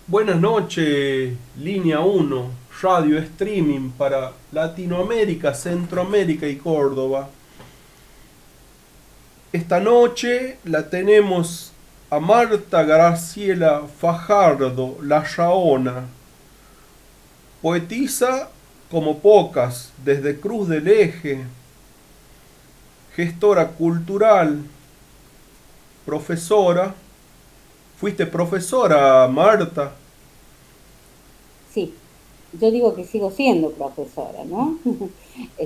Buenas noches, Línea uno, radio streaming para Latinoamérica, Centroamérica y Córdoba. Esta noche la tenemos a Marta Graciela Fajardo Larraona, poetisa como pocas, desde Cruz del Eje, gestora cultural, profesora. Fuiste profesora, Marta. Sí, yo digo que sigo siendo profesora, ¿no?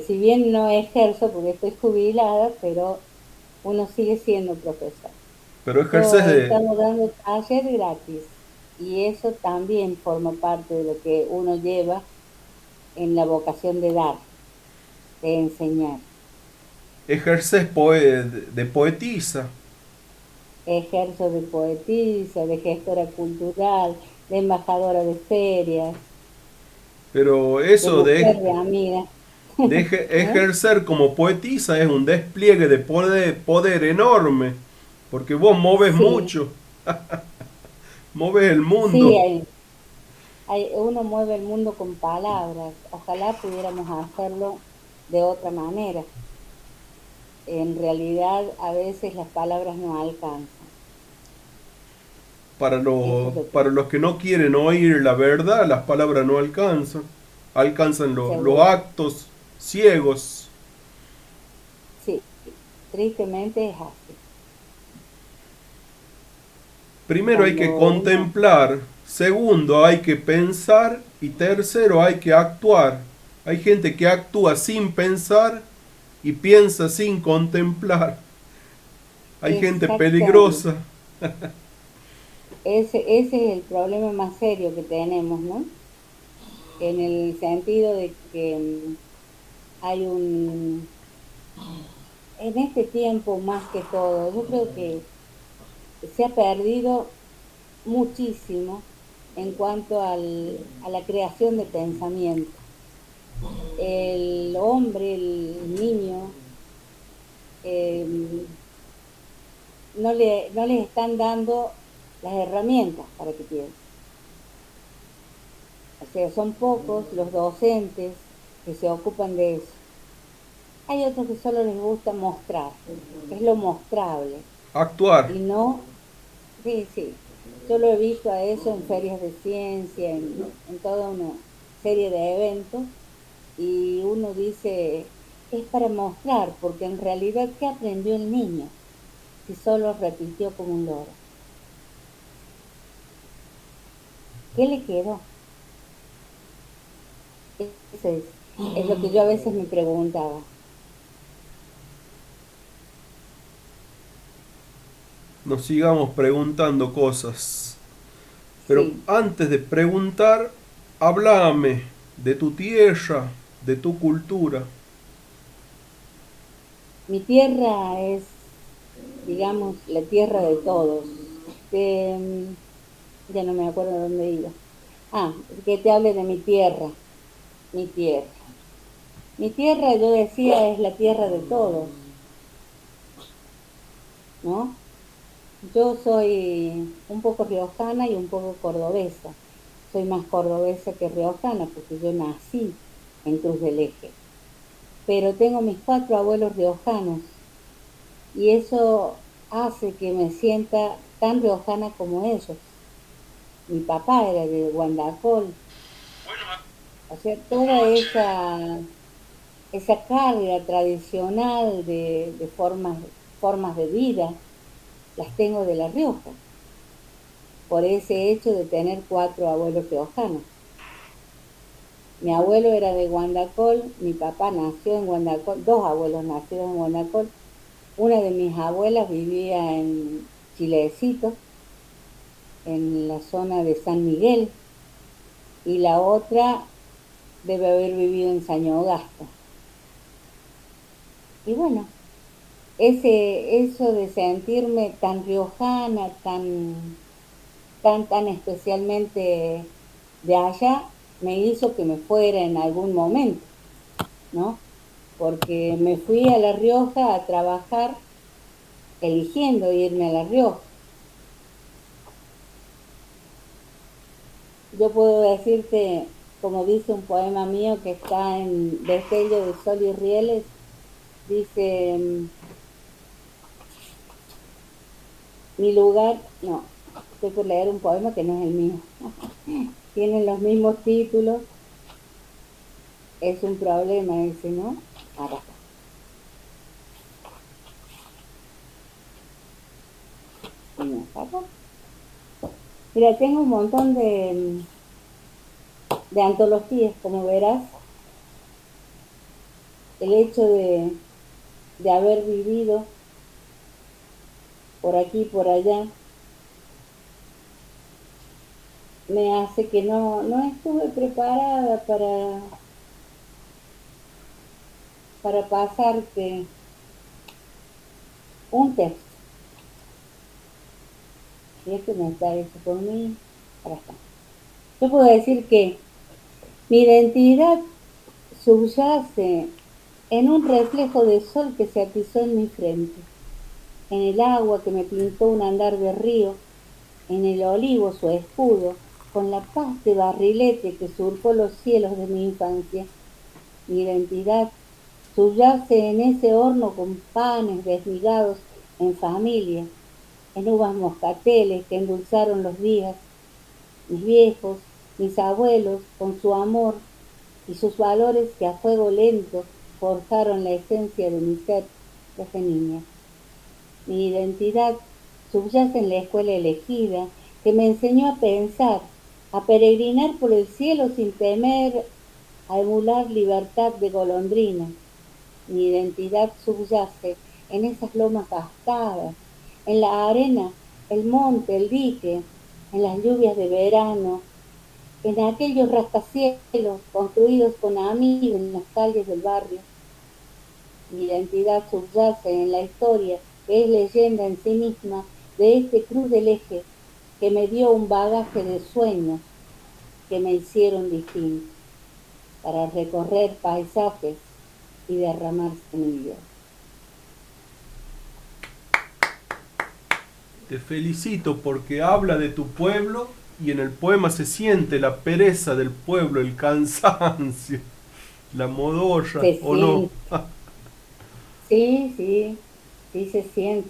Si bien no ejerzo porque estoy jubilada, pero uno sigue siendo profesor. Pero Yo ejerces he de... estado dando taller gratis y eso también forma parte de lo que uno lleva en la vocación de dar, de enseñar. Ejerces de poetisa. Ejerzo de poetisa, de gestora cultural, de embajadora de ferias, Pero de eso mujer de amiga. de ¿Eh? ejercer como poetisa es un despliegue de poder enorme, porque vos moves Sí, mucho, moves el sí, mundo. uno mueve el mundo con palabras. Ojalá pudiéramos hacerlo de otra manera. En realidad, a veces las palabras no alcanzan. Eso es lo Para que los que no quieren oír la verdad, las palabras no alcanzan, alcanzan los seguro. actos ciegos. Sí, tristemente es así. Primero hay que Cuando uno, contemplar, segundo hay que pensar y tercero hay que actuar. Hay gente que actúa sin pensar y piensa sin contemplar. Hay gente exactamente, peligrosa. ese es el problema más serio que tenemos, ¿no? En el sentido de que hay en este tiempo más que todo, yo creo que se ha perdido muchísimo en cuanto a la creación de pensamiento. El hombre, el niño, eh, no les están dando las herramientas para que piensen. O sea, son pocos los docentes que se ocupan de eso. Hay otros que solo les gusta mostrar, es lo mostrable. Actuar. Y no, sí, sí, yo lo he visto a eso en ferias de ciencia, en toda una serie de eventos, y uno dice, es para mostrar, porque en realidad, ¿qué aprendió el niño si solo repitió como un loro? ¿Qué le quedó? Eso es lo que yo a veces me preguntaba. Nos sigamos preguntando cosas. Pero Sí, antes de preguntar, háblame de tu tierra, de tu cultura. mi tierra es, digamos, la tierra de todos. De, ya no me acuerdo dónde iba. Ah, que te hable de mi tierra, mi tierra. Mi tierra, yo decía, es la tierra de todos, ¿no? Yo soy un poco riojana y un poco cordobesa. Soy más cordobesa que riojana porque yo nací en Cruz del Eje. Pero tengo mis cuatro abuelos riojanos y eso hace que me sienta tan riojana como ellos. Mi papá era de Guandacol, o sea, toda esa carga tradicional de formas de vida las tengo de La Rioja, por ese hecho de tener cuatro abuelos riojanos. Mi abuelo era de Guandacol, mi papá nació en Guandacol, dos abuelos nacidos en Guandacol. Una de mis abuelas vivía en Chilecito, en la zona de San Miguel, y la otra debe haber vivido en Sañogasta. Y bueno, eso de sentirme tan riojana, tan especialmente de allá, me hizo que me fuera en algún momento, ¿no? Porque me fui a La Rioja a trabajar eligiendo irme a La Rioja. Yo puedo decirte, como dice un poema mío que está en Destello de Sol y Rieles, dice, mi lugar, no, estoy por leer un poema que no es el mío, tienen los mismos títulos, es un problema ese, ¿no? Acá está. Mira, tengo un montón de antologías, como verás, el hecho de haber vivido por aquí y por allá me hace que no estuve preparada para pasarte un texto. Y esto me está hecho por mí. Acá está. Yo puedo decir que mi identidad subyace en un reflejo de sol que se atizó en mi frente, en el agua que me pintó un andar de río, en el olivo su escudo, con la paz de barrilete que surcó los cielos de mi infancia. Mi identidad subyace en ese horno con panes desmigados en familia, en uvas moscateles que endulzaron los días, mis viejos, mis abuelos, con su amor y sus valores que a fuego lento forjaron la esencia de mi ser desde niña. Mi identidad subyace en la escuela elegida, que me enseñó a pensar, a peregrinar por el cielo sin temer a emular libertad de golondrina. Mi identidad subyace en esas lomas gastadas, en la arena, el monte, el dique, en las lluvias de verano, en aquellos rascacielos construidos con amigos en las calles del barrio. Mi identidad subyace en la historia, que es leyenda en sí misma, de este cruz del eje que me dio un bagaje de sueños que me hicieron distinto para recorrer paisajes y derramar semillas. Te felicito porque habla de tu pueblo y en el poema se siente la pereza del pueblo, el cansancio, la modorra, Se ¿o no? siente, sí, sí, sí se siente.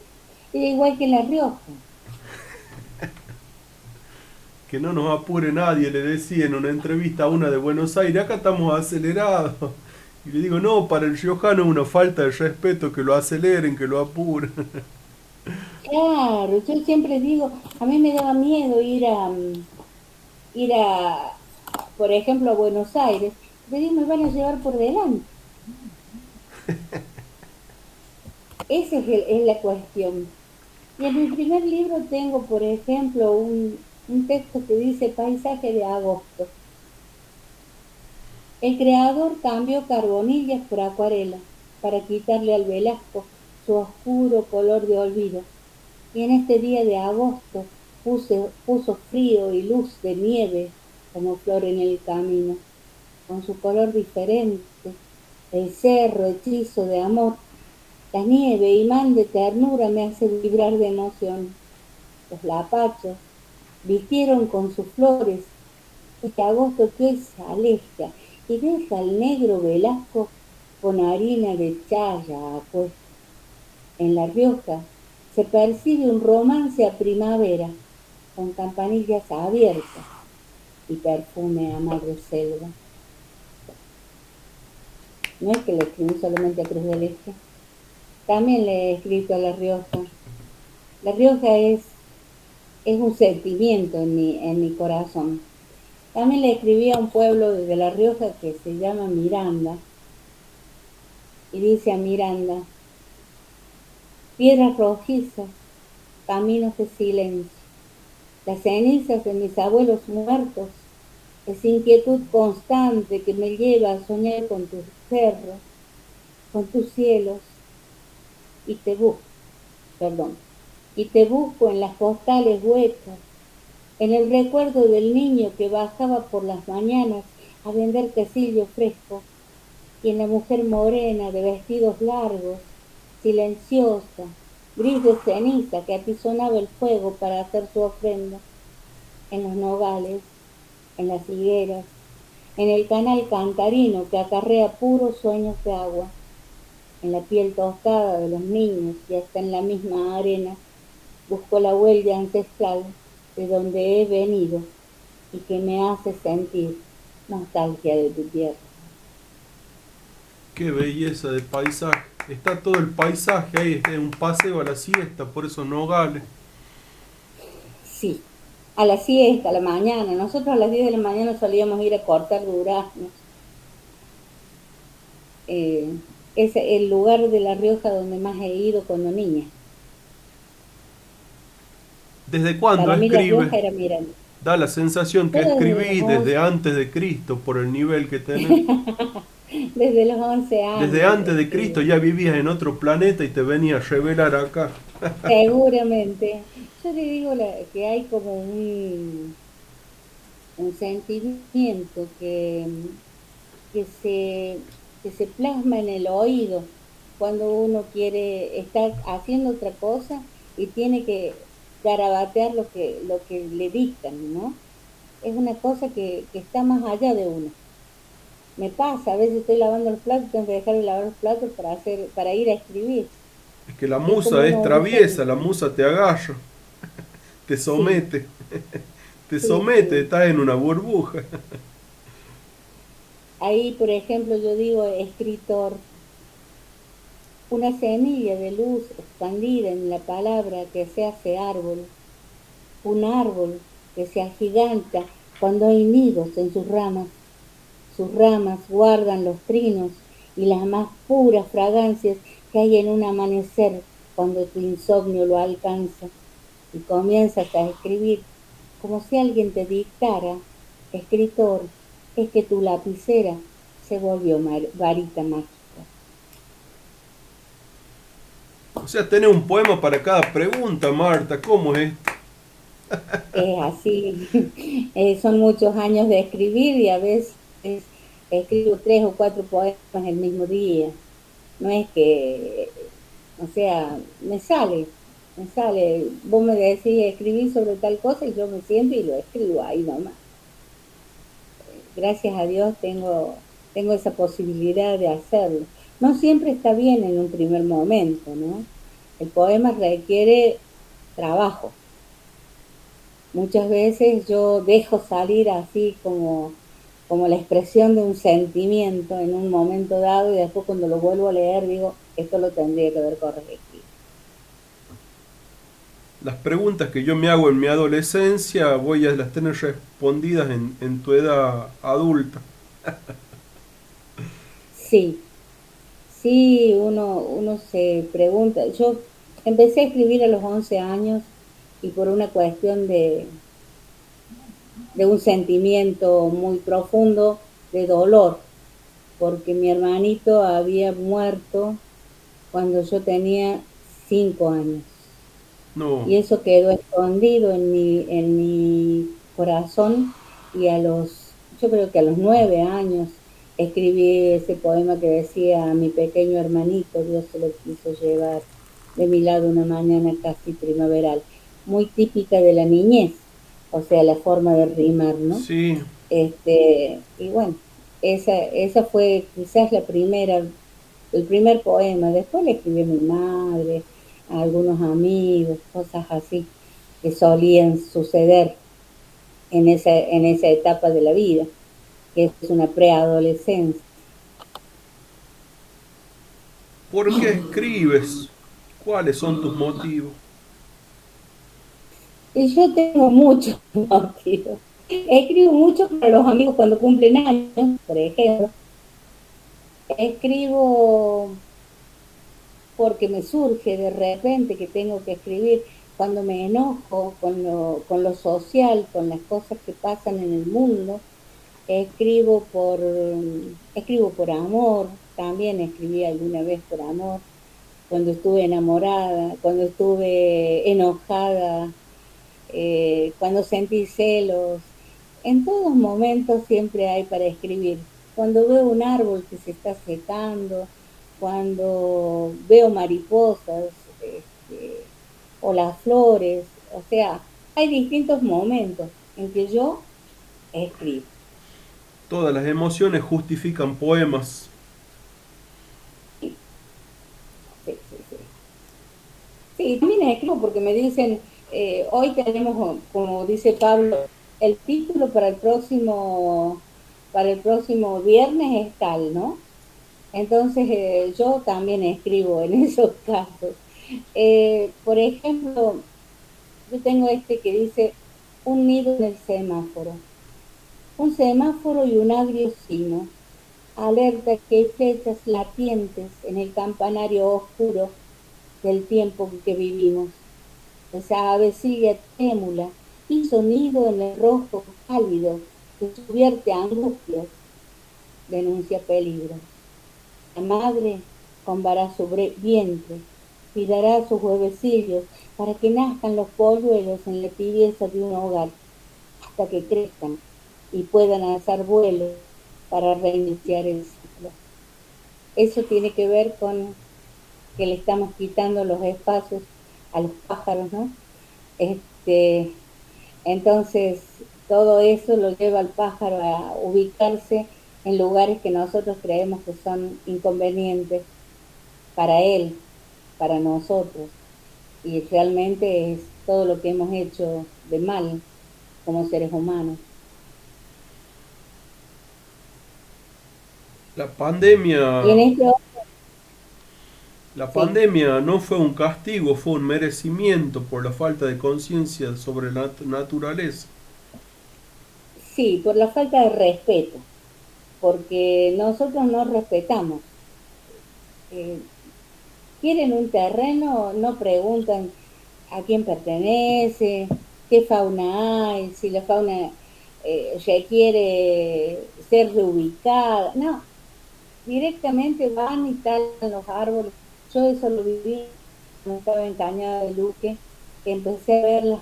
Y igual que en La Rioja. Que no nos apure nadie, le decía en una entrevista a una de Buenos Aires, acá estamos acelerados. Y le digo, no, para el riojano es una falta de respeto que lo aceleren, que lo apuren. Claro, yo siempre digo, a mí me daba miedo ir a, por ejemplo, a Buenos Aires, porque digo, me van a llevar por delante. Esa es la cuestión. Y en mi primer libro tengo, por ejemplo, un texto que dice Paisaje de agosto. El creador cambió carbonillas por acuarela para quitarle al Velasco su oscuro color de olvido. Y en este día de agosto puso frío y luz de nieve como flor en el camino, con su color diferente, el cerro hechizo de amor, la nieve imán de ternura me hace vibrar de emoción. Los lapachos vistieron con sus flores este agosto que hoy se aleja y deja al negro Velasco con harina de chaya a cuesta. En La Rioja se percibe un romance a primavera, con campanillas abiertas y perfume a madre selva. No es que le escribí solamente a Cruz del Eje, también le he escrito a La Rioja. La Rioja es un sentimiento en mi corazón. También le escribí a un pueblo de La Rioja que se llama Miranda, y dice a Miranda, piedras rojizas, caminos de silencio, las cenizas de mis abuelos muertos, esa inquietud constante que me lleva a soñar con tus cerros, con tus cielos, y te busco, perdón, y te busco en las postales huecas, en el recuerdo del niño que bajaba por las mañanas a vender quesillo fresco, y en la mujer morena de vestidos largos, silenciosa, gris de ceniza que atizonaba el fuego para hacer su ofrenda, en los nogales, en las higueras, en el canal cantarino que acarrea puros sueños de agua, en la piel tostada de los niños y hasta en la misma arena, busco la huella ancestral de donde he venido y que me hace sentir nostalgia de tu tierra. Qué belleza de paisaje. Está todo el paisaje ahí, es un paseo a la siesta, por esos nogales. Sí, a la siesta, a la mañana. Nosotros a las 10 de la mañana solíamos ir a cortar duraznos. Eh, es el lugar de La Rioja donde más he ido cuando niña. ¿Desde cuándo Para mí La escribes? Rioja era Miranda. Da la sensación que Yo desde los escribí desde 11, antes de Cristo por el nivel que tenés. desde los 11 Desde años antes de Cristo ya vivías en otro planeta y te venías a revelar acá. seguramente. Yo te digo que hay como un sentimiento que que se plasma en el oído cuando uno quiere estar haciendo otra cosa y tiene que garabatear lo que le dictan, ¿no? Es una cosa que está más allá de uno. Me pasa, a veces estoy lavando los platos, tengo que dejar de lavar los platos para ir a escribir. Es que la Es como musa es uno dice, traviesa, la musa te agarra, te sí, somete, te sí, somete, sí. estás en una burbuja. Ahí, por ejemplo, yo digo escritor, una semilla de luz expandida en la palabra que se hace árbol, un árbol que se agiganta cuando hay nidos en sus ramas guardan los trinos y las más puras fragancias que hay en un amanecer cuando tu insomnio lo alcanza y comienzas a escribir como si alguien te dictara, escritor, es que tu lapicera se volvió varita mágica. O sea, tenés un poema para cada pregunta, Marta, ¿cómo es? Es así, son muchos años de escribir y a veces escribo 3 o 4 poemas el mismo día. No es que, o sea, me sale. Vos me decís escribir sobre tal cosa y yo me siento y lo escribo ahí nomás. Gracias a Dios tengo esa posibilidad de hacerlo. No siempre está bien en un primer momento, ¿no? El poema requiere trabajo. Muchas veces yo dejo salir así como la expresión de un sentimiento en un momento dado y después cuando lo vuelvo a leer digo, esto lo tendría que haber corregido. Las preguntas que yo me hago en mi adolescencia voy a las tener respondidas en tu edad adulta. Sí, sí, uno se pregunta. Yo empecé a escribir a los 11 años y por una cuestión de un sentimiento muy profundo de dolor, porque mi hermanito había muerto cuando yo tenía 5 años. No, Y eso quedó escondido en mi corazón y yo creo que a los 9 años escribí ese poema que decía a mi pequeño hermanito, Dios se lo quiso llevar de mi lado una mañana casi primaveral, muy típica de la niñez, o sea, la forma de rimar, ¿no? sí. Y bueno, esa fue quizás el primer poema. Después le escribí a mi madre, a algunos amigos, cosas así que solían suceder en esa etapa de la vida, que es una preadolescencia. ¿Por qué escribes? ¿Cuáles son tus motivos? Y yo tengo muchos motivos. Escribo mucho para los amigos cuando cumplen años, por ejemplo. Escribo porque me surge de repente que tengo que escribir cuando me enojo con lo social, con las cosas que pasan en el mundo. Escribo por amor, también escribí alguna vez por amor, cuando estuve enamorada, cuando estuve enojada, cuando sentí celos. En todos momentos siempre hay para escribir. Cuando veo un árbol que se está secando, cuando veo mariposas, o las flores, o sea, hay distintos momentos en que yo escribo. Todas las emociones justifican poemas. Sí, sí, sí, sí. Sí, también escribo porque me dicen, hoy tenemos, como dice Pablo, el título para el próximo viernes es tal, ¿no? Entonces yo también escribo en esos casos. Por ejemplo, yo tengo este que dice un nido en el semáforo. Un semáforo y un agrio sino. Alerta que hay flechas latientes en el campanario oscuro del tiempo que vivimos. Esa ave sigue trémula y sonido en el rostro cálido que subvierte angustias, denuncia peligro. La madre combará su vientre, cuidará sus huevecillos para que nazcan los polluelos en la tibieza de un hogar hasta que crezcan y puedan alzar vuelo para reiniciar el ciclo. Eso tiene que ver con que le estamos quitando los espacios a los pájaros, ¿no? Este, entonces, todo eso lo lleva al pájaro a ubicarse en lugares que nosotros creemos que son inconvenientes para él, para nosotros, y realmente es todo lo que hemos hecho de mal como seres humanos. La Y en pandemia, esto, la sí, pandemia no fue un castigo, fue un merecimiento por la falta de conciencia sobre la naturaleza. sí, por la falta de respeto, porque nosotros no respetamos. Eh, quieren un terreno, no preguntan a quién pertenece, qué fauna hay, si la fauna requiere ser reubicada. No, directamente van y talan los árboles. Yo eso lo viví cuando estaba en Cañada de Luque, que empecé a ver las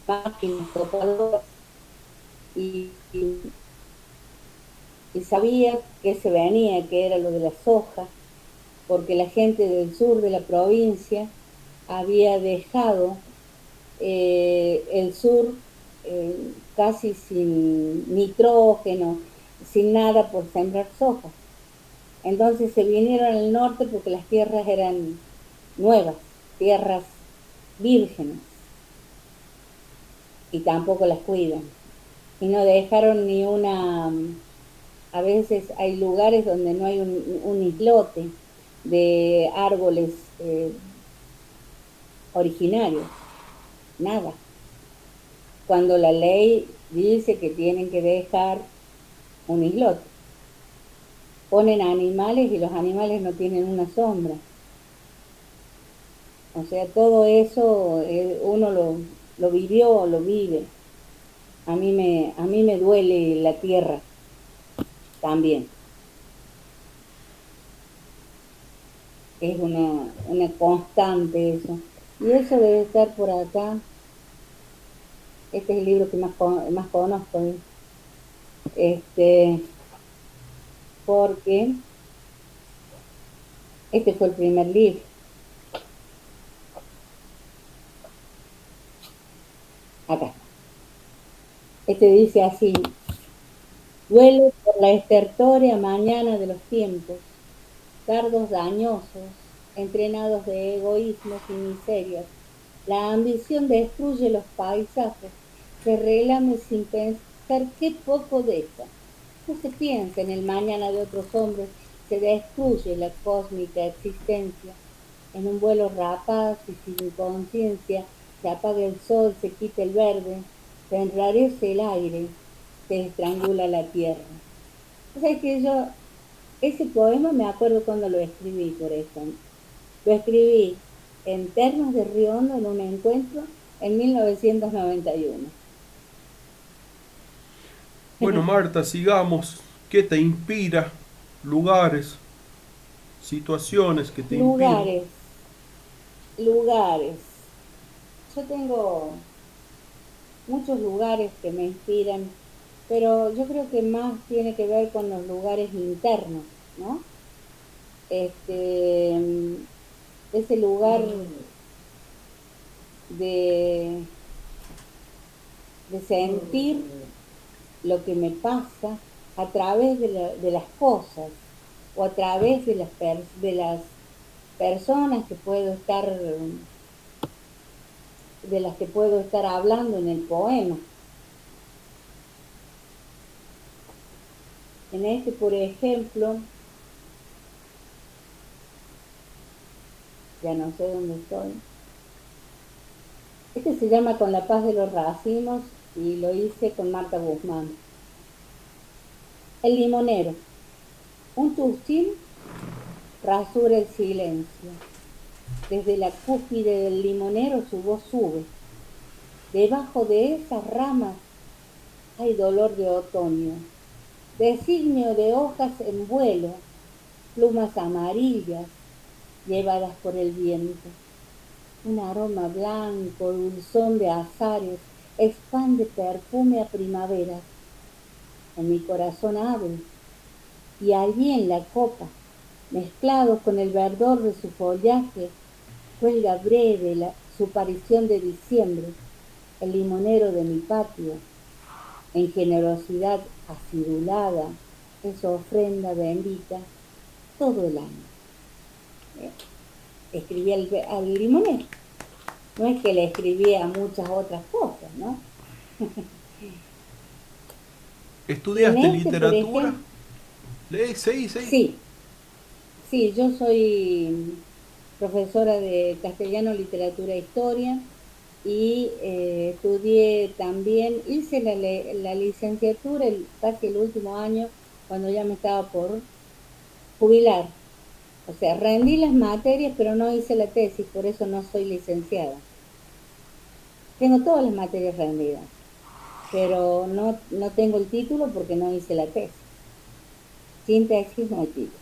máquinas topadoras y, y sabía que se venía, que era lo de la soja, porque la gente del sur de la provincia había dejado el sur casi sin nitrógeno, sin nada por sembrar soja. Entonces se vinieron al norte porque las tierras eran nuevas, tierras vírgenes, y tampoco las cuidan. Y no dejaron ni una, a veces hay lugares donde no hay un islote de árboles originarios, nada. Cuando la ley dice que tienen que dejar un islote. Ponen animales y los animales no tienen una sombra. O sea, todo eso uno lo vivió, lo vive. A mí me duele la tierra también. Es una constante eso. Y eso debe estar por acá. Este es el libro que más conozco. Este, porque este fue el primer libro. Acá está. Este dice así: duele por la estertórea mañana de los tiempos, dardos dañosos, entrenados de egoísmos y miserias. La ambición destruye los paisajes, se relame sin pensar qué poco deja. No se piensa en el mañana de otros hombres, se destruye la cósmica existencia. En un vuelo rapaz y sin conciencia, se apaga el sol, se quita el verde, se enrarece el aire, se estrangula la tierra. O sea que yo, ese poema me acuerdo cuando lo escribí, por ejemplo. Lo escribí en Termas de Río Hondo en un encuentro en 1991. Bueno, Marta, sigamos. ¿Qué te inspira? Lugares, situaciones que te inspiran. Lugares, lugares. Yo tengo muchos lugares que me inspiran, pero yo creo que más tiene que ver con los lugares internos, ¿no? Este, ese lugar de, de sentir lo que me pasa a través de las cosas o a través de las personas que puedo estar, de las que puedo estar hablando en el poema. En este, por ejemplo, ya no sé dónde estoy. Este se llama Con la paz de los racimos y lo hice con Marta Guzmán. El limonero. Un chustín rasura el silencio. Desde la cúspide del limonero su voz sube. Debajo de esas ramas hay dolor de otoño, designio de hojas en vuelo, plumas amarillas llevadas por el viento. Un aroma blanco, dulzón de azares, expande perfume a primaveras. En mi corazón abre, y allí en la copa, mezclados con el verdor de su follaje, cuelga breve su aparición de diciembre, el limonero de mi patio, en generosidad acidulada, es ofrenda bendita todo el año. ¿Eh? Escribí al limonero. No es que le escribía muchas otras cosas, ¿no? Y en ¿Estudiaste este, por literatura? ejemplo, Seguí, seguí. sí, sí, yo soy profesora de castellano, literatura e historia y estudié también, hice la licenciatura casi el último año cuando ya me estaba por jubilar. O sea, rendí las materias, pero no hice la tesis, por eso no soy licenciada. Tengo todas las materias rendidas, pero no tengo el título porque no hice la tesis. Sin tesis no hay título.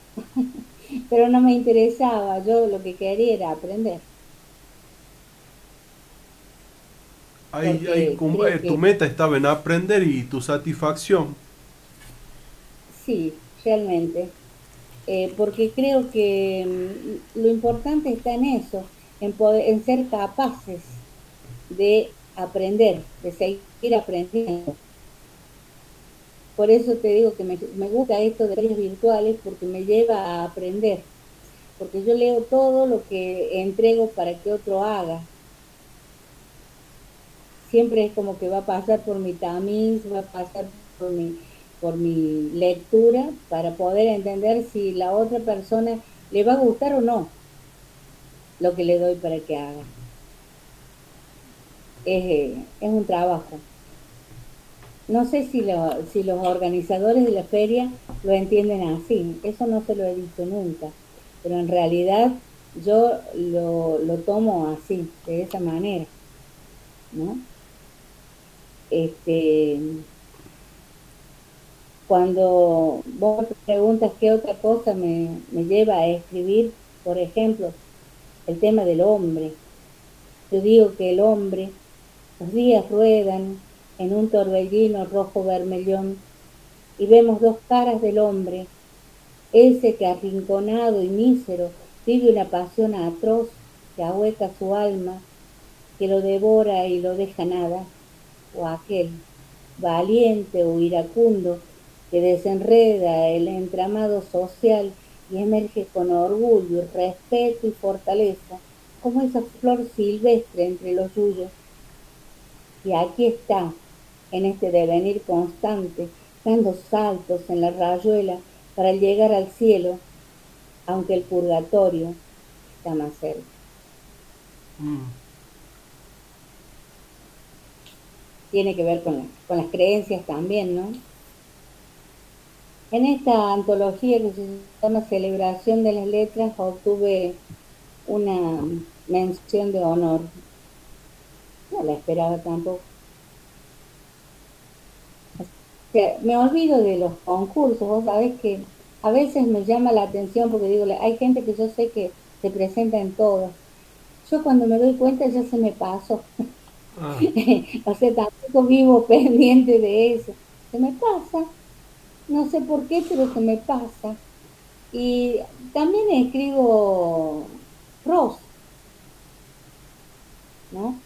Pero no me interesaba, yo lo que quería era aprender, porque creo Tu que meta estaba en aprender y tu satisfacción. sí, realmente, porque creo que lo importante está en eso, en ser capaces de aprender, de seguir aprendiendo. Por eso te digo que me gusta esto de redes virtuales porque me lleva a aprender, porque yo leo todo lo que entrego para que otro haga. Siempre es como que va a pasar por mi tamiz, va a pasar por mi lectura para poder entender si la otra persona le va a gustar o no lo que le doy para que haga. Es un trabajo. No sé si los organizadores de la feria lo entienden así, eso no se lo he dicho nunca, pero en realidad yo lo tomo así, de esa manera, ¿no? Este, cuando vos me preguntas qué otra cosa me lleva a escribir, por ejemplo, el tema del hombre, yo digo que el hombre, los días ruedan en un torbellino rojo vermellón y vemos dos caras del hombre. Ese que arrinconado y mísero vive una pasión atroz que ahueca su alma, que lo devora y lo deja nada, o aquel, valiente o iracundo, que desenreda el entramado social y emerge con orgullo, respeto y fortaleza, como esa flor silvestre entre los suyos. Y aquí está, en este devenir constante, dando saltos en la rayuela para llegar al cielo, aunque el purgatorio está más cerca. Mm. Tiene que ver con las creencias también, ¿no? En esta antología que se llama Celebración de las Letras obtuve una mención de honor. No la esperaba tampoco. Que me olvido de los concursos, vos sabés que a veces me llama la atención porque digo, hay gente que yo sé que se presenta en todos. Yo cuando me doy cuenta ya se me pasó. Ah, O sea, tampoco vivo pendiente de eso. Se me pasa, no sé por qué, pero se me pasa. Y también escribo prosa, ¿no?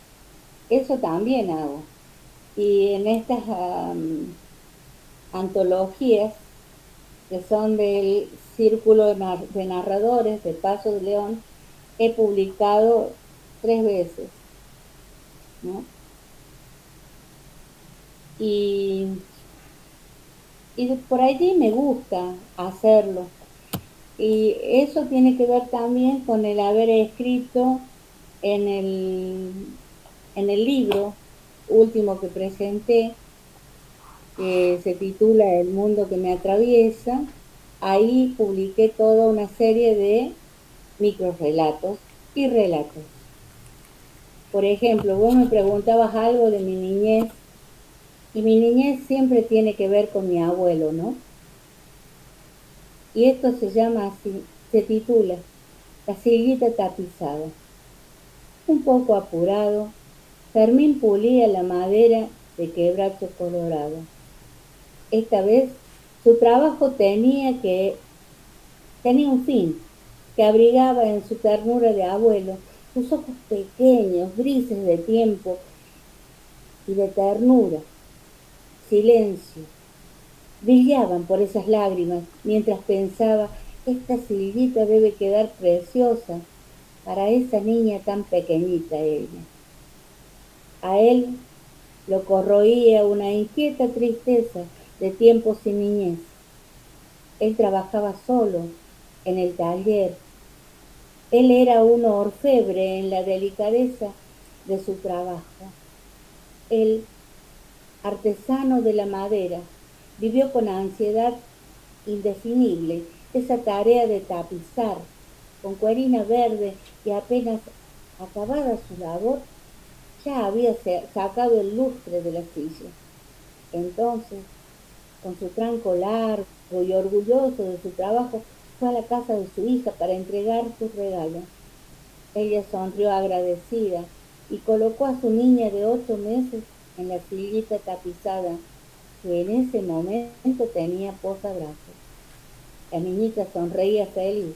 Eso también hago. Y en estas antologías que son del Círculo de Narradores de Paso de León. He publicado 3 veces, ¿no? Y, y por allí me gusta hacerlo. Y eso tiene que ver también con el haber escrito en en el libro último que presenté, que se titula El mundo que me atraviesa. Ahí publiqué toda una serie de microrelatos y relatos. Por ejemplo, vos me preguntabas algo de mi niñez, y mi niñez siempre tiene que ver con mi abuelo, ¿no? Y esto se llama así, se titula La sillita tapizada. Un poco apurado, Fermín pulía la madera de quebracho colorado. Esta vez su trabajo tenía un fin, que abrigaba en su ternura de abuelo sus ojos pequeños, grises de tiempo y de ternura, silencio, brillaban por esas lágrimas mientras pensaba, esta sillita debe quedar preciosa para esa niña tan pequeñita ella. A él lo corroía una inquieta tristeza de tiempos sin niñez. Él trabajaba solo en el taller. Él era un orfebre en la delicadeza de su trabajo. Él, artesano de la madera, vivió con ansiedad indefinible esa tarea de tapizar con cuerina verde, y apenas acabada su labor, ya había sacado el lustre de la silla. Entonces, con su tranco largo y orgulloso de su trabajo, fue a la casa de su hija para entregar sus regalos. Ella sonrió agradecida y colocó a su niña de 8 meses en la sillita tapizada que en ese momento tenía posabrazos. La niñita sonreía feliz.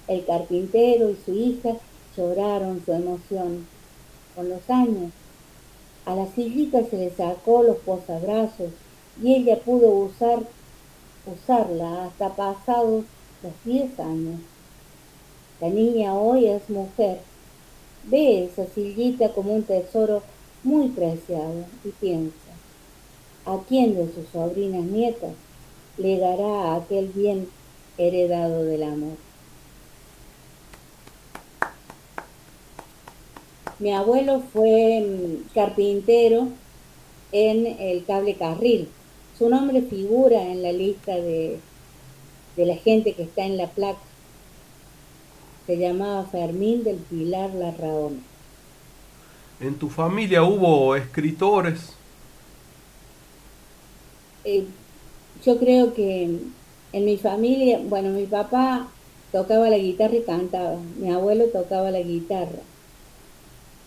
El carpintero y su hija lloraron su emoción. Con los años, a la sillita se le sacó los posabrazos y ella pudo usarla hasta pasados los 10 años. La niña hoy es mujer. Ve esa sillita como un tesoro muy preciado y piensa, ¿a quién de sus sobrinas nietas legará aquel bien heredado del amor? Mi abuelo fue carpintero en el cable carril. Su nombre figura en la lista de la gente que está en la placa. Se llamaba Fermín del Pilar Larraón. ¿En tu familia hubo escritores? Eh, yo creo que en mi familia, bueno, mi papá tocaba la guitarra y cantaba, mi abuelo tocaba la guitarra.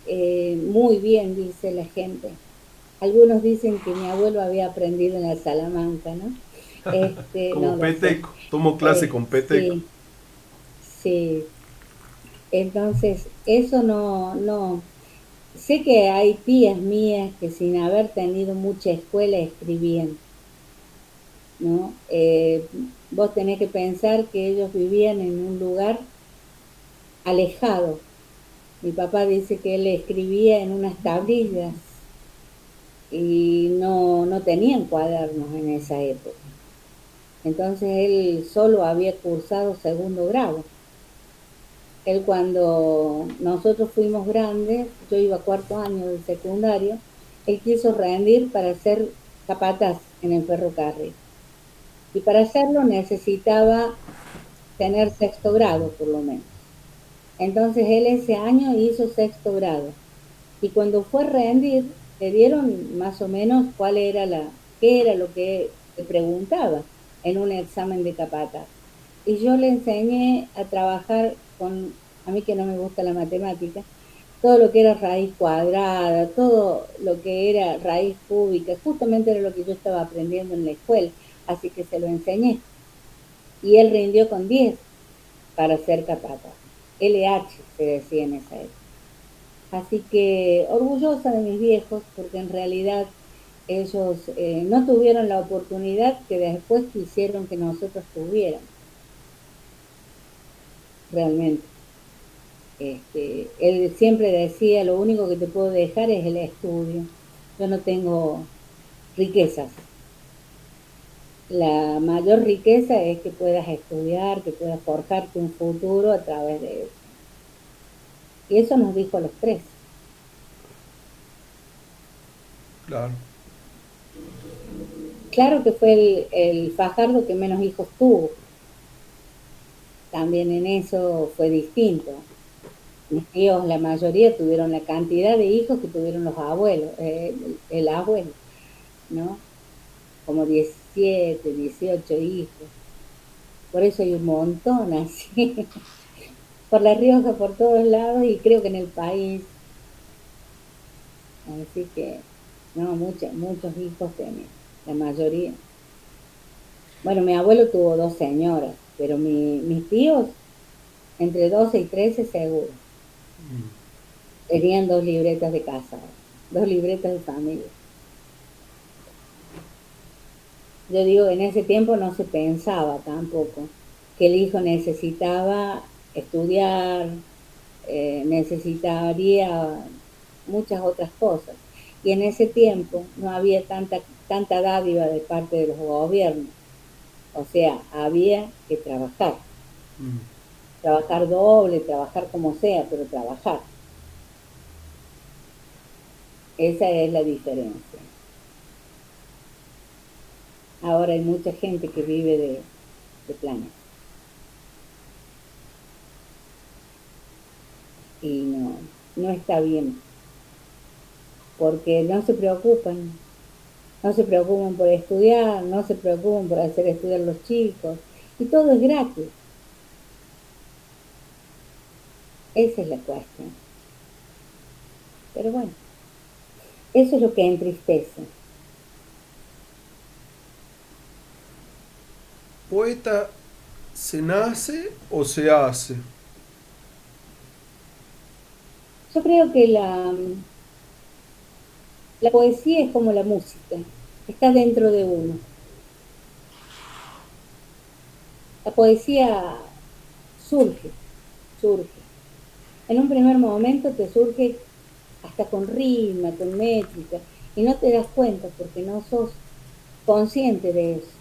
Muy bien, dice la gente. Algunos dicen que mi abuelo había aprendido en la Salamanca, ¿no? No Como lo sé. Peteco. Tomo clase con Peteco. Sí, sí. Entonces, eso no. Sé que hay tías mías que sin haber tenido mucha escuela escribían, ¿no? Vos tenés que pensar que ellos vivían en un lugar alejado. Mi papá dice que él escribía en unas tablillas y no tenían cuadernos en esa época. Entonces él solo había cursado segundo grado. Él cuando nosotros fuimos grandes, yo iba a cuarto año del secundario, él quiso rendir para ser capataz en el ferrocarril. Y para hacerlo necesitaba tener sexto grado por lo menos. Entonces él ese año hizo sexto grado. Y cuando fue a rendir, le dieron más o menos qué era lo que se preguntaba en un examen de capataz. Y yo le enseñé a trabajar a mí que no me gusta la matemática, todo lo que era raíz cuadrada, todo lo que era raíz cúbica, justamente era lo que yo estaba aprendiendo en la escuela, así que se lo enseñé. Y él rindió con 10 para ser capataz. LH se decía en esa época. Así que orgullosa de mis viejos, porque en realidad Ellos no tuvieron la oportunidad que después quisieron que nosotros tuviéramos, realmente. Él siempre decía, lo único que te puedo dejar es el estudio. Yo no tengo riquezas. La mayor riqueza es que puedas estudiar, que puedas forjarte un futuro a través de eso. Y eso nos dijo a los tres. Claro. Claro que fue el Fajardo que menos hijos tuvo. También en eso fue distinto. Mis tíos, la mayoría, tuvieron la cantidad de hijos que tuvieron los abuelos, el abuelo, ¿no? Como 17, 18 hijos. Por eso hay un montón así, por La Rioja, por todos lados y creo que en el país. Así que, no, muchos hijos tenía, la mayoría. Bueno, mi abuelo tuvo dos señoras, pero mis tíos, entre 12 y 13 seguro, tenían dos libretas de casa, dos libretas de familia. Yo digo, en ese tiempo no se pensaba tampoco que el hijo necesitaba estudiar, necesitaría muchas otras cosas. Y en ese tiempo no había tanta dádiva de parte de los gobiernos. O sea, había que Mm. trabajar doble, trabajar como sea, pero trabajar. Esa es la diferencia. Ahora hay mucha gente que vive de planes y no está bien, porque no se preocupan por estudiar, no se preocupan por hacer estudiar los chicos, y todo es gratis. Esa es la cuestión. Pero bueno, eso es lo que entristece. ¿Poeta se nace o se hace? Yo creo que la poesía es como la música, está dentro de uno. La poesía surge, surge. En un primer momento te surge hasta con rima, con métrica, y no te das cuenta porque no sos consciente de eso.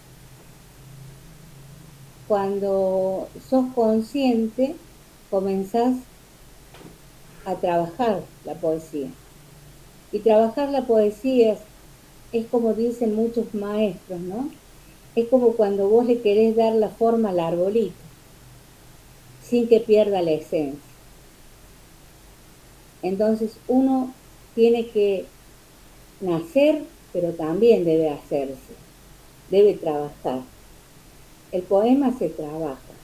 Cuando sos consciente, comenzás a trabajar la poesía. Y trabajar la poesía es como dicen muchos maestros, ¿no? Es como cuando vos le querés dar la forma al arbolito, sin que pierda la esencia. Entonces uno tiene que nacer, pero también debe hacerse, debe trabajar. El poema se trabaja.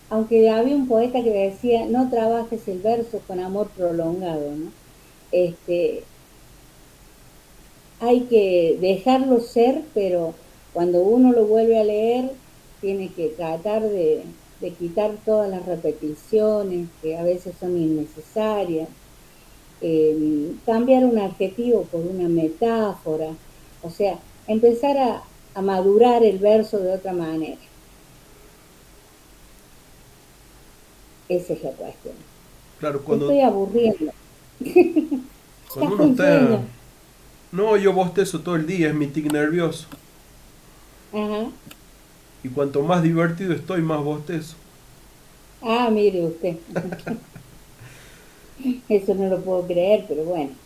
Aunque había un poeta que decía, no trabajes el verso con amor prolongado, ¿no? Este, hay que dejarlo ser, pero cuando uno lo vuelve a leer, tiene que tratar de quitar todas las repeticiones que a veces son innecesarias, cambiar un adjetivo por una metáfora, o sea, empezar a madurar el verso de otra manera. Esa es la cuestión. Claro, Te estoy aburriendo. cuando Estás uno con está... sueño. No, yo bostezo todo el día, es mi tic nervioso. Ajá. Y cuanto más divertido estoy, más bostezo. Ah, mire usted. Eso no lo puedo creer, pero bueno.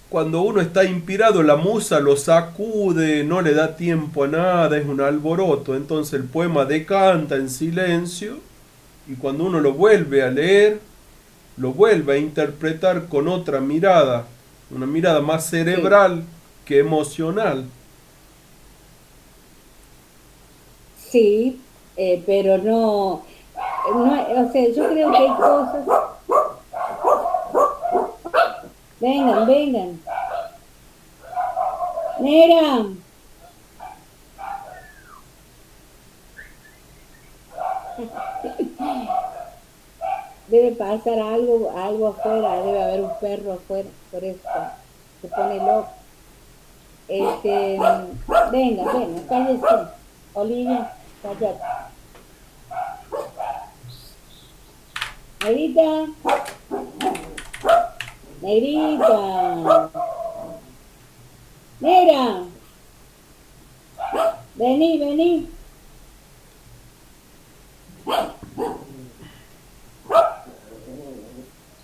Cuando uno está inspirado, la musa lo sacude, no le da tiempo a nada, es un alboroto. Entonces el poema decanta en silencio y cuando uno lo vuelve a leer, lo vuelve a interpretar con otra mirada, una mirada más Sí, cerebral que emocional. sí, pero no, o sea, yo creo que hay cosas. Vengan, vengan. Nera, debe pasar algo afuera, debe haber un perro afuera, por eso se pone loco. Este, venga, venga, cállese. Olivia, cállate. Negrita, negrita. Negra, vení, vení.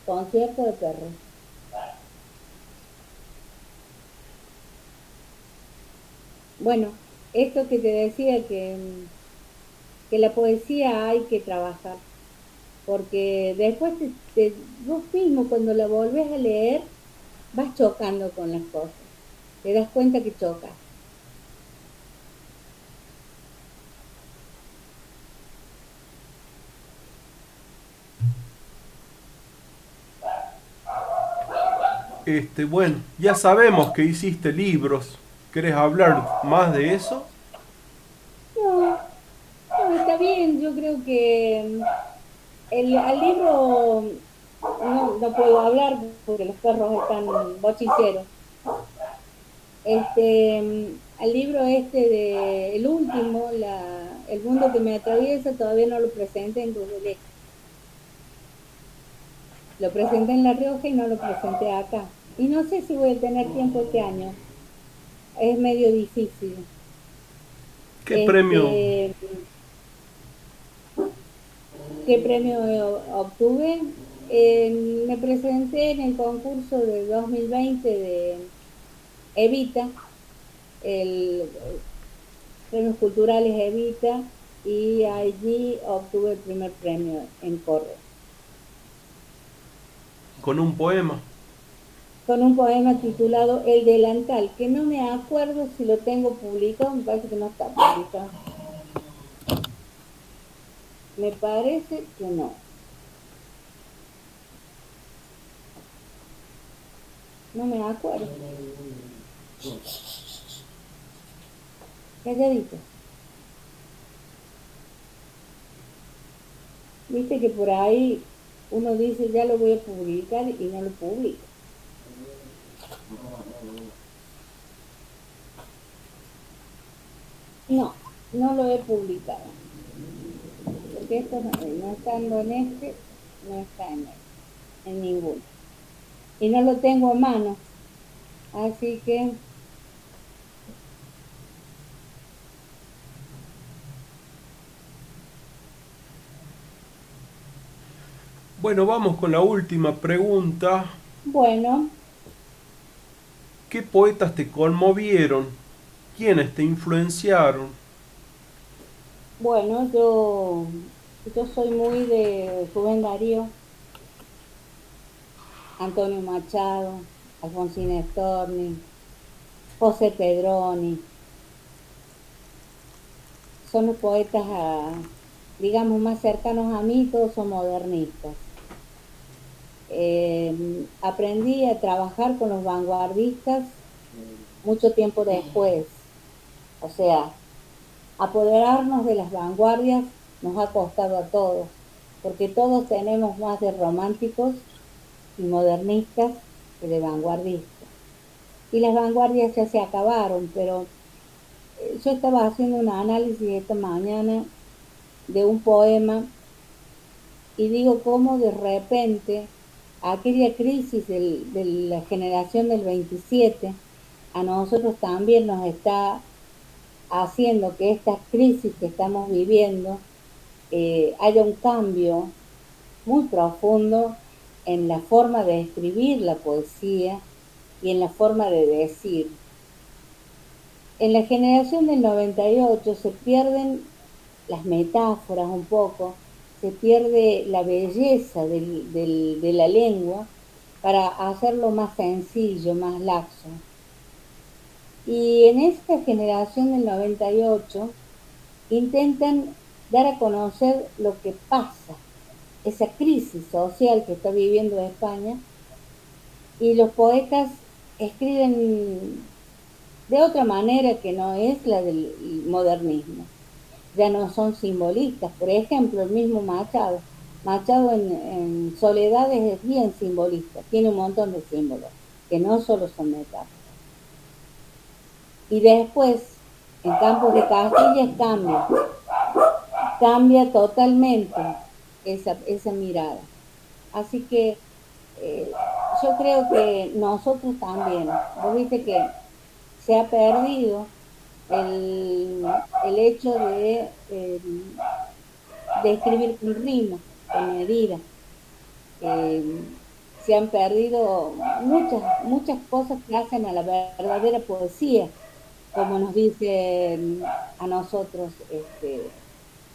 Concierto de perros. Bueno, esto que te decía que la poesía hay que trabajar, porque después vos mismo cuando la volvés a leer vas chocando con las cosas, te das cuenta que chocas. Bueno, ya sabemos que hiciste libros. ¿Querés hablar más de eso? No, no, está bien, yo creo que al libro no puedo hablar porque los perros están bochiceros. Al libro el último, El mundo que me atraviesa, todavía no lo presenté en Google. Lo presenté en La Rioja y no lo presenté acá. Y no sé si voy a tener tiempo este año. Es medio difícil. ¿Qué premio? Este, ¿Qué premio obtuve? Me presenté en el concurso de 2020 de Evita, el Premios Culturales Evita, y allí obtuve el primer premio en Corre, Con un poema. con un poema titulado El Delantal, que no me acuerdo si lo tengo publicado, me parece que no está publicado. Me parece que no. No me acuerdo. Calladito. Viste que por ahí uno dice ya lo voy a publicar y no lo publica. No, no lo he publicado. Porque esto no estando en no está en ninguno. Y no lo tengo a mano. Así que, Bueno, vamos con la última pregunta. bueno, ¿Qué poetas te conmovieron? ¿Quiénes te influenciaron? bueno, yo soy muy de Rubén Darío, Antonio Machado, Alfonsina Storni, José Pedroni. Son los poetas, digamos, más cercanos a mí, todos son modernistas. Aprendí a trabajar con los vanguardistas mucho tiempo después. O sea, apoderarnos de las vanguardias nos ha costado a todos, porque todos tenemos más de románticos y modernistas que de vanguardistas. Y las vanguardias ya se acabaron, pero yo estaba haciendo un análisis esta mañana de un poema y digo cómo de repente aquella crisis de la generación del 27 a nosotros también nos está haciendo que esta crisis que estamos viviendo haya un cambio muy profundo en la forma de escribir la poesía y en la forma de decir. En la generación del 98 se pierden las metáforas un poco, se pierde la belleza de la lengua para hacerlo más sencillo, más laxo. Y en esta generación del 98 intentan dar a conocer lo que pasa, esa crisis social que está viviendo España, y los poetas escriben de otra manera que no es la del modernismo. Ya no son simbolistas. Por ejemplo, el mismo Machado. Machado en Soledades es bien simbolista, tiene un montón de símbolos, que no solo son metáforas. Y después, en Campos de Castillas cambia totalmente esa mirada. Así que yo creo que nosotros también, vos viste que se ha perdido el hecho de escribir con rima, con medida. Eh, Se han perdido muchas cosas que hacen a la verdadera poesía, como nos dicen a nosotros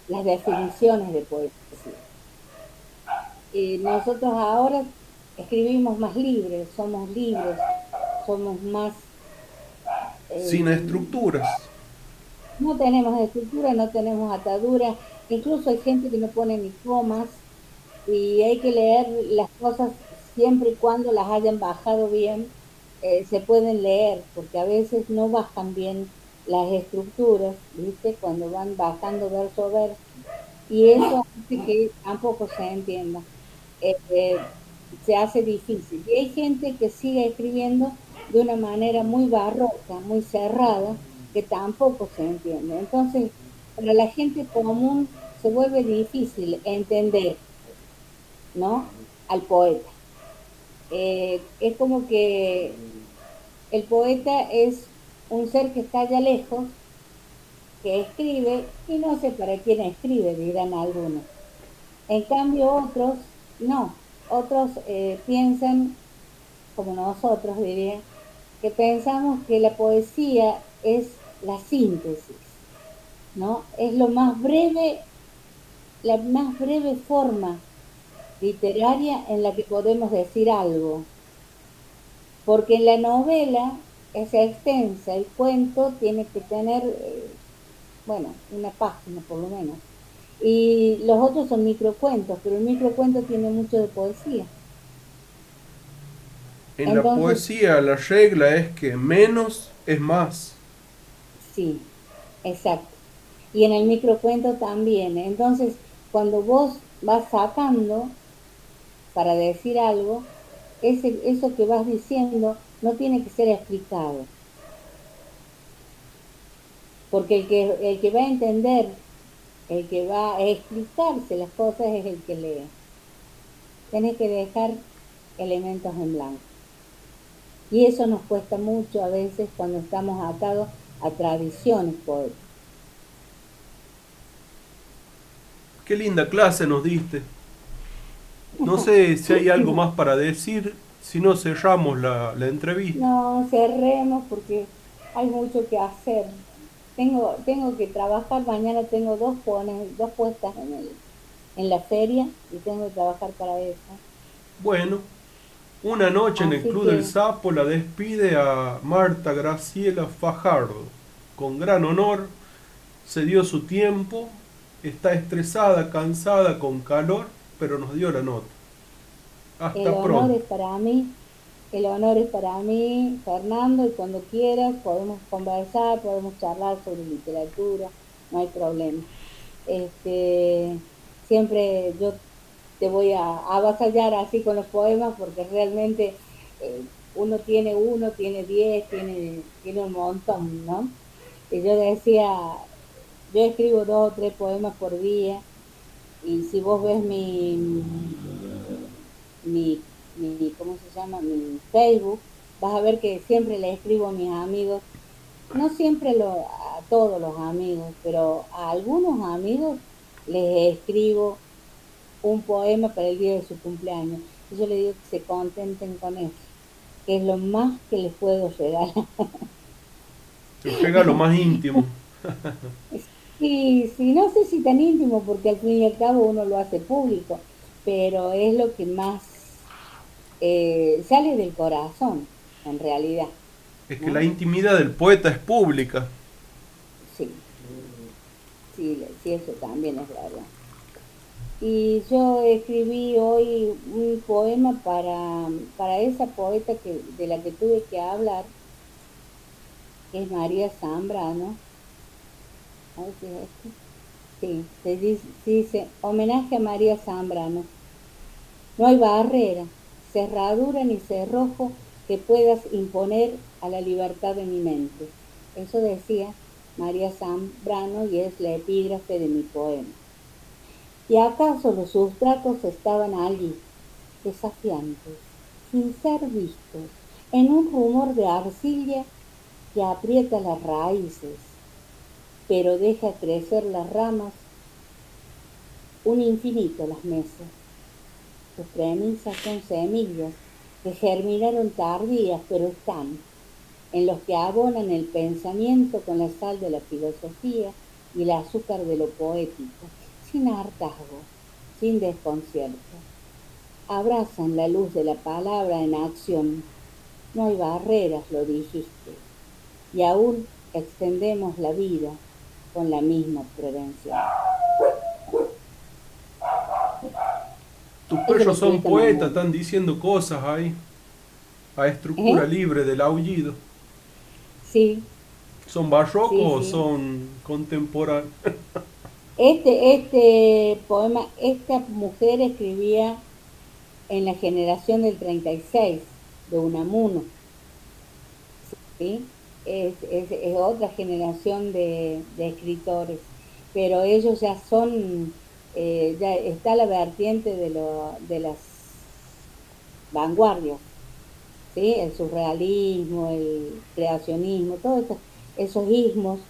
las definiciones de poesía. Y nosotros ahora escribimos más libres, somos más, Sin eh, estructuras. no tenemos estructura, no tenemos atadura, incluso hay gente que no pone ni comas y hay que leer las cosas siempre y cuando las hayan bajado bien, se pueden leer, porque a veces no bajan bien las estructuras, ¿viste? Cuando van bajando verso a verso, y eso hace que tampoco se entienda. Se hace difícil. Y hay gente que sigue escribiendo de una manera muy barroca, muy cerrada, que tampoco se entiende. Entonces, para la gente común se vuelve difícil entender, ¿no? Al poeta. Es como que el poeta es un ser que está allá lejos, que escribe y no sé para quién escribe, dirán algunos. En cambio, otros no. Otros piensan, como nosotros diría, que pensamos que la poesía es la síntesis, ¿no? Es lo más breve, la más breve forma literaria en la que podemos decir algo. Porque en la novela es extensa, el cuento tiene que tener, bueno, una página por lo menos. Y los otros son microcuentos, pero el microcuento tiene mucho de poesía. En la Entonces, poesía la regla es que menos es más. sí, exacto. Y en el microcuento también. Entonces, cuando vos vas sacando para decir algo, eso que vas diciendo no tiene que ser explicado, porque el que va a entender, el que va a explicarse las cosas es el que lee. Tenés que dejar elementos en blanco. Y eso nos cuesta mucho a veces cuando estamos atados a tradiciones poéticas. Qué linda clase nos diste. No sé si hay algo más para decir, si no cerramos la entrevista. No, cerremos porque hay mucho que hacer. Tengo que trabajar, mañana tengo dos puestas en la feria y tengo que trabajar para eso. Bueno, una noche en el Así Club del que, Sapo la despide a Marta Graciela Fajardo. Con gran honor, se dio su tiempo, está estresada, cansada, con calor, pero nos dio la nota. el Hasta honor pronto. es para mí, el honor es para mí, Fernando, y cuando quieras podemos conversar, podemos charlar sobre literatura, no hay problema. Este, Siempre yo te voy a avasallar así con los poemas porque realmente uno, tiene 10, tiene un montón, ¿no? Y yo decía, yo escribo 2 o 3 poemas por día y si vos ves ¿cómo se llama? Mi Facebook, vas a ver que siempre le escribo a mis amigos, no siempre a todos los amigos, pero a algunos amigos les escribo un poema para el día de su cumpleaños. Y yo les digo que se contenten con eso, que es lo más que les puedo regalar. El regalo más íntimo. Y sí, no sé si tan íntimo, porque al fin y al cabo uno lo hace público, pero es lo que más sale del corazón, en realidad, Es que la ¿no? intimidad del poeta es pública. Sí, sí, sí, eso también es verdad. Y yo escribí hoy un poema para esa poeta de la que tuve que hablar, que es María Zambrano. A ver si es este. Sí, dice, homenaje a María Zambrano. No hay barrera, cerradura ni cerrojo que puedas imponer a la libertad de mi mente. Eso decía María Zambrano y es la epígrafe de mi poema. ¿Y acaso los sustratos estaban allí, desafiantes, sin ser vistos, en un rumor de arcilla que aprieta las raíces, pero deja crecer las ramas, un infinito las mesas? Sus premisas son semillas que germinaron tardías, pero están, en los que abonan el pensamiento con la sal de la filosofía y el azúcar de lo poético, sin hartazgo, sin desconcierto. Abrazan la luz de la palabra en acción. No hay barreras, lo dijiste, y aún extendemos la vida con la misma prevención. Tus Eso lo perros son escribiste, poetas, Manuel. están diciendo cosas ahí, a estructura ¿Eh? libre del aullido. Sí, ¿Son barrocos sí, o sí. son contemporáneos? Este poema, esta mujer escribía en la generación del 36 de Unamuno, ¿sí? Es otra generación de escritores, pero ellos ya son, ya está la vertiente de las vanguardias, ¿sí? El surrealismo, el creacionismo, todos esos ismos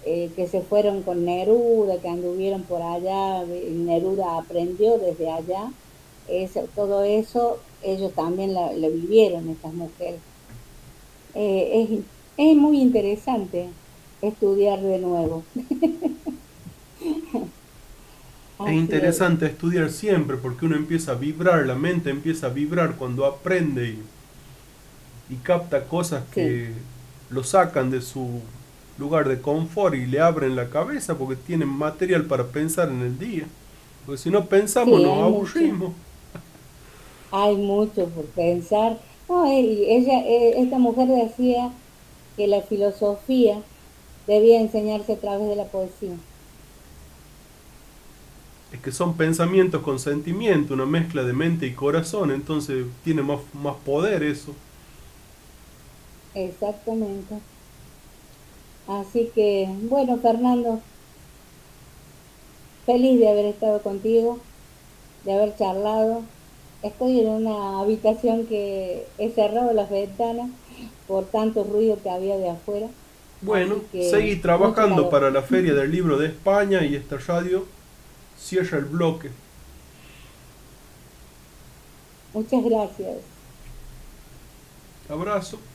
que se fueron con Neruda, que anduvieron por allá, Neruda aprendió desde allá, todo eso ellos también lo vivieron, estas mujeres. Es muy interesante estudiar de nuevo. Es Así es, interesante estudiar siempre porque uno empieza a vibrar, la mente empieza a vibrar cuando aprende y capta cosas sí, que lo sacan de su lugar de confort y le abren la cabeza porque tienen material para pensar en el día. Porque si no pensamos sí, nos aburrimos. hay mucho por pensar. No, y ella, esta mujer decía que la filosofía debía enseñarse a través de la poesía. Es que son pensamientos con sentimiento, una mezcla de mente y corazón, entonces tiene más poder eso. Exactamente. Así que, bueno, Fernando, feliz de haber estado contigo, de haber charlado. Estoy en una habitación que he cerrado las ventanas por tanto ruido que había de afuera, Bueno, así que seguí mucho trabajando calor. para la Feria del Libro de España y esta radio cierra el bloque. Muchas gracias. Abrazo.